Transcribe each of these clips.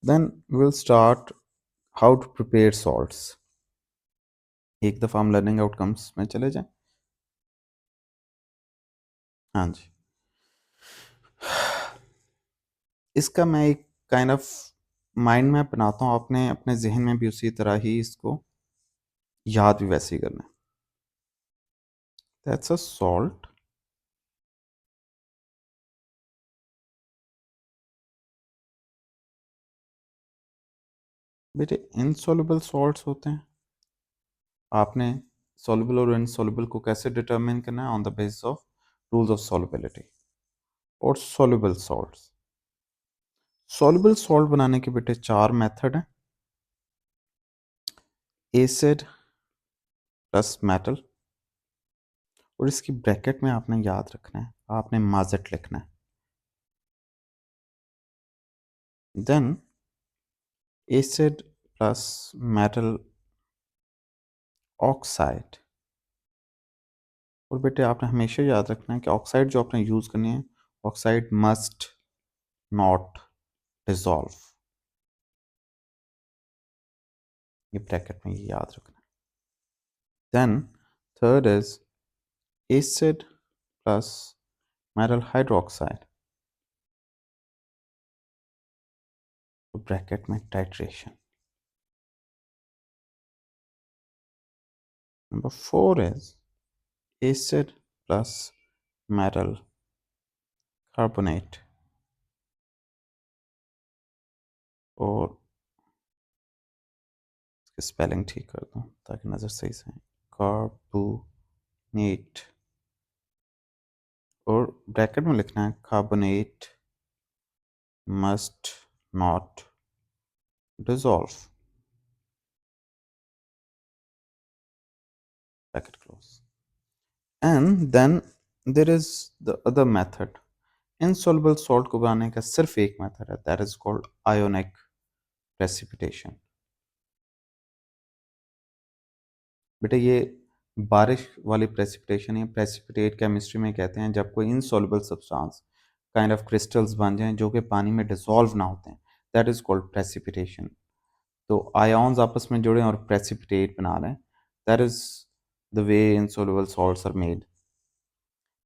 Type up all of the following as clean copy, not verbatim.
Then will start how to prepare salts. एक दफ़ा हम लर्निंग आउटकम्स में चले जाएं। हाँ जी, इसका मैं एक काइंड ऑफ माइंड मैप बनाता हूँ, आपने अपने जहन में भी उसी तरह ही इसको याद भी वैसे ही करना है। That's a salt. बेटे इनसॉल्युबल सॉल्ट्स होते हैं। आपने सॉल्युबल और इनसॉल्युबल को कैसे डिटरमिन करना है? On the basis of rules of solubility. और सॉल्युबल सॉल्ट्स, सॉल्युबल सॉल्ट बनाने के बेटे चार मेथड हैं। एसिड प्लस मेटल, और इसकी ब्रैकेट में आपने याद रखना है, आपने माजेट लिखना है। Then acid plus metal oxide. और बेटे आपने हमेशा याद रखना है कि ऑक्साइड जो आपने यूज़ करनी है, ऑक्साइड मस्ट नॉट डिसॉल्व। ये ब्रैकेट में ये याद रखना है। Then third is acid plus metal hydroxide, तो ब्रैकेट में titration. Number four is acid plus metal carbonate, और इसकी स्पेलिंग ठीक कर दूँ ताकि नज़र सही से आए, कार्बोनेट। और ब्रैकेट में लिखना है carbonate must not dissolve, bracket close. And then there is the other method, insoluble salt को बनाने का सिर्फ एक मेथड है, that is called ionic precipitation। बेटा ये बारिश वाली प्रेसिपिटेशन है। प्रेसिपिटेट केमिस्ट्री में कहते हैं जब कोई insoluble substance kind of crystals बन जाएं जो कि पानी में डिसॉल्व ना होते हैं, दैट इज कॉल्ड प्रेसिपिटेशन। तो आयॉन्स आपस में जुड़े और प्रेसिपिटेट बना रहे हैं, that is the way insoluble salts are made.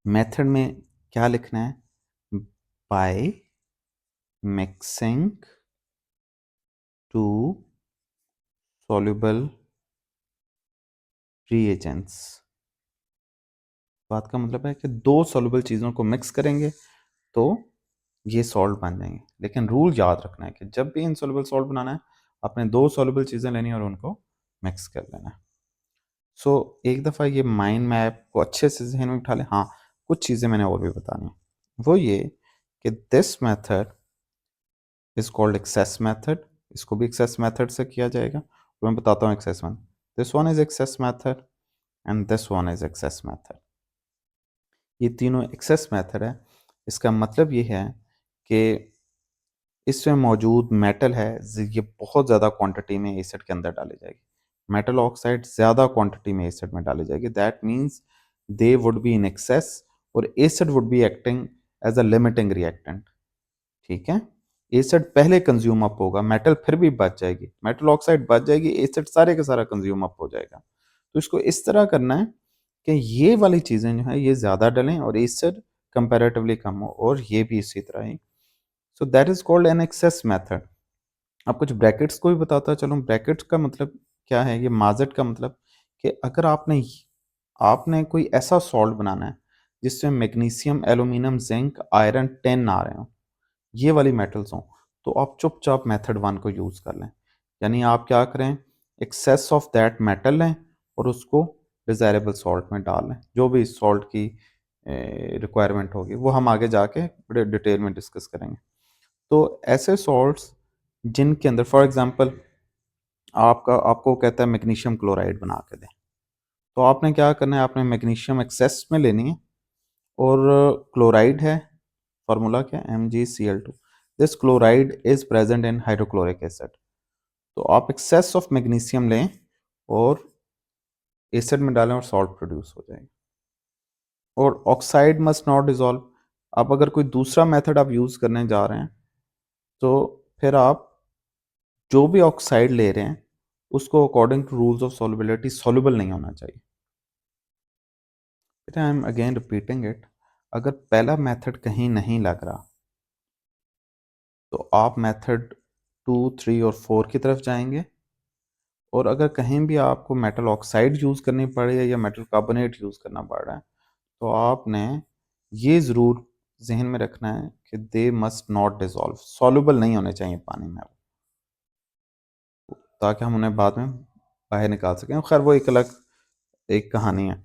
Method में क्या लिखना है? By mixing two soluble reagents. बात का मतलब है कि दो सॉल्युबल चीज़ों को मिक्स करेंगे तो ये सॉल्ट बन जाएंगे। लेकिन रूल याद रखना है कि जब भी इनसॉल्युबल सॉल्ट बनाना है, आपने दो सॉल्युबल चीज़ें लेनी है और उनको मिक्स कर लेना है। सो एक दफ़ा ये माइंड मैप को अच्छे से जहन में बिठा लें। हाँ, कुछ चीज़ें मैंने और भी बतानी है। वो ये कि this method is called excess method. इसको भी एक्सेस मेथड से किया जाएगा, तो मैं बताता हूँ excess one. This one is excess method and this one is excess method. ये तीनों एक्सेस मेथड है। इसका मतलब ये है कि इसमें मौजूद मेटल है, ये बहुत ज़्यादा क्वांटिटी में एसिड के अंदर डाली जाएगी। मेटल ऑक्साइड ज़्यादा क्वांटिटी में एसिड में डाली जाएगी, that means they would be in excess, और acid would be acting as a limiting reactant. ठीक है, एसिड पहले कंज्यूम अप होगा, मेटल फिर भी बच जाएगी, मेटल ऑक्साइड बच जाएगी, एसिड सारे का सारा कंज्यूम अप हो जाएगा। तो इसको इस तरह करना है कि ये वाली चीज़ें जो है ये ज़्यादा डलें और एसिड कंपैरेटिवली कम हो, और ये भी इसी तरह ही। So that is called an excess method. अब कुछ ब्रैकेट्स को भी बताता चलूँ। ब्रैकेट्स का मतलब क्या है? ये माजेट का मतलब कि अगर आपने आपने कोई ऐसा सॉल्ट बनाना है जिसमें magnesium, aluminium, zinc, iron, ten ना रहे हो, ये वाली मेटल्स हों, तो आप चुपचाप मेथड वन को यूज़ कर लें। यानी आप क्या करें, एक्सेस ऑफ दैट मेटल लें और उसको डिज़ायरेबल सॉल्ट में डाल लें। जो भी सॉल्ट की रिक्वायरमेंट होगी वो हम आगे जाके बड़े डिटेल में डिस्कस करेंगे। तो ऐसे सॉल्ट्स जिनके अंदर फॉर एग्जांपल आपको कहता है मैग्नीशियम क्लोराइड बना के दें, तो आपने क्या करना है, आपने मैग्नीशियम एक्सेस में लेनी है, और क्लोराइड है, फार्मूला क्या है, MgCl2। This chloride is present in hydrochloric acid. तो आप एक्सेस ऑफ मैग्नीशियम लें और एसिड में डालें और सॉल्ट प्रोड्यूस हो जाएगा। और ऑक्साइड मस्ट नॉट डिजॉल्व। आप अगर कोई दूसरा मेथड आप यूज़ करने जा रहे हैं तो फिर आप जो भी ऑक्साइड ले रहे हैं उसको according to rules of solubility soluble नहीं होना चाहिए। I am again repeating it. अगर पहला मेथड कहीं नहीं लग रहा तो आप मेथड 2, 3 और 4 की तरफ जाएंगे। और अगर कहीं भी आपको मेटल ऑक्साइड यूज़ करनी पड़ रही है या मेटल कार्बोनेट यूज़ करना पड़ रहा है तो आपने ये ज़रूर जहन में रखना है कि they must not dissolve, soluble नहीं होने चाहिए पानी में, ताकि हम उन्हें बाद में बाहर निकाल सकें। खैर वो एक अलग एक कहानी है।